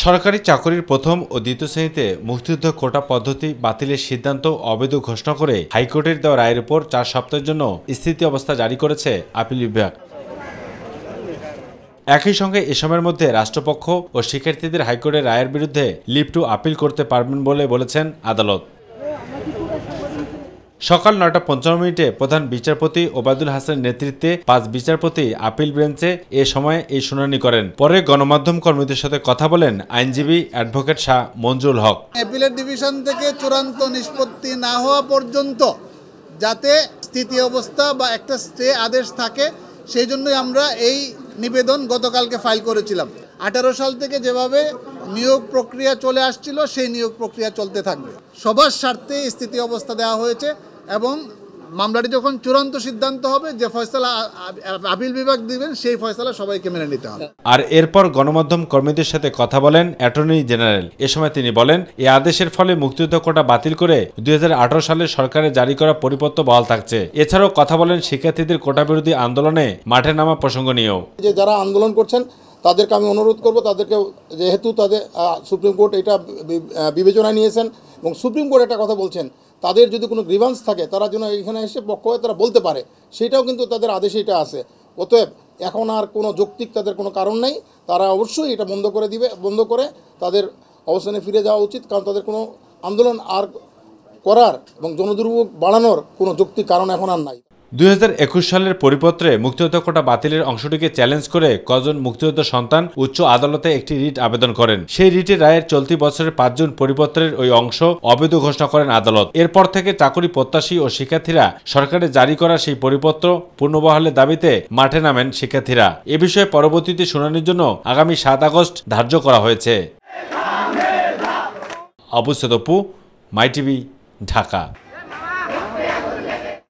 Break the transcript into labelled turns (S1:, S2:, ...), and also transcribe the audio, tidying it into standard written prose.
S1: সরকারি চাকরির প্রথম ও দ্বিতীয় শ্রেণীতে মুক্তিযুদ্ধ কোটা পদ্ধতি বাতিলের সিদ্ধান্ত অবৈধ ঘোষণা করে হাইকোর্টের দেওয়া রায়ের উপর 4 সপ্তাহের জন্য স্থিতি অবস্থা জারি করেছে আপিল বিভাগ। একই সঙ্গে এ সময়ের মধ্যে রাষ্ট্রপক্ষ ও শিক্ষার্থীদের হাইকোর্টের রায়ের বিরুদ্ধে লিভ টু আপিল করতে পারবেন বলে বলেছেন আদালত। সকাল 9:55 প্রধান বিচারপতি ওবায়দুল হাসানের নেতৃত্বে 5 বিচারপতি আপিল বেঞ্চে এ সময় এই শুনানি করেন। পরে গণমাধ্যম কর্মীদের সাথে কথা বলেন আইনজীবী অ্যাডভোকেট শাহ মঞ্জুরুল হক।
S2: অ্যাপিলেট ডিভিশন থেকে চূড়ান্ত নিষ্পত্তি না হওয়া পর্যন্ত যাতে স্থিতি অবস্থা বা একটা স্টে আদেশ থাকে, সেই জন্যই আমরা এই নিবেদন গতকালকে ফাইল করেছিলাম। 18 সাল থেকে যেভাবে নিয়োগ প্রক্রিয়া চলে আসছিল সেই নিয়োগ প্রক্রিয়া চলতে থাকবে। সবার স্বার্থে স্থিতি অবস্থা দেওয়া হয়েছে এবং মামলাটি যখন চূড়ান্ত সিদ্ধান্ত হবে, যে ফয়সালা আপিল বিভাগ দিবেন সেই ফয়সালা সবাইকে মেনে নিতে হবে।
S1: আর এরপর গণমাধ্যম কর্মীদের সাথে কথা বলেন অ্যাটর্নি জেনারেল। এ সময় তিনি বলেন, এই আদেশের ফলে মুক্তিযুদ্ধ কোটা বাতিল করে 2018 সালে সরকারের জারি করা পরিপত্র বহাল থাকছে। এছাড়াও কথা বলেন শিক্ষার্থীদের কোটা বিরোধী আন্দোলনে মাঠে নামা প্রসঙ্গ নিয়েও।
S3: যে যারা আন্দোলন করছেন তাদেরকে আমি অনুরোধ করব, তাদেরকে যেহেতু তাদের সুপ্রিম কোর্ট এটা বিবেচনায় নিয়েছেন এবং সুপ্রিম কোর্ট একটা কথা বলছেন, তাদের যদি কোনো গ্রিভান্স থাকে তারা যেন এখানে এসে পক্ষ হয়ে তারা বলতে পারে, সেটাও কিন্তু তাদের আদেশে এটা আছে। অতএব এখন আর কোনো যৌক্তিক তাদের কোনো কারণ নেই, তারা অবশ্যই এটা বন্ধ করে তাদের অবস্থানে ফিরে যাওয়া উচিত, কারণ তাদের কোনো আন্দোলন আর করার এবং জনদুর্ভোগ বাড়ানোর কোনো যৌক্তিক কারণ এখন আর নাই।
S1: 2021 সালের পরিপত্রে মুক্তিযুদ্ধ কোটা বাতিলের অংশটিকে চ্যালেঞ্জ করে কজন মুক্তিযুদ্ধ সন্তান উচ্চ আদালতে একটি রিট আবেদন করেন। সেই রিটের রায়ের চলতি বছরের 5 জুন পরিপত্রের ওই অংশ অবৈধ ঘোষণা করেন আদালত। এরপর থেকে চাকরি প্রত্যাশী ও শিক্ষার্থীরা সরকারের জারি করা সেই পরিপত্র পুনর্বহালের দাবিতে মাঠে নামেন শিক্ষার্থীরা। এ বিষয়ে পরবর্তীতে শুনানির জন্য আগামী 7 আগস্ট ধার্য করা হয়েছে। আবু সৈয়দ অপু, মাই টিভি, ঢাকা।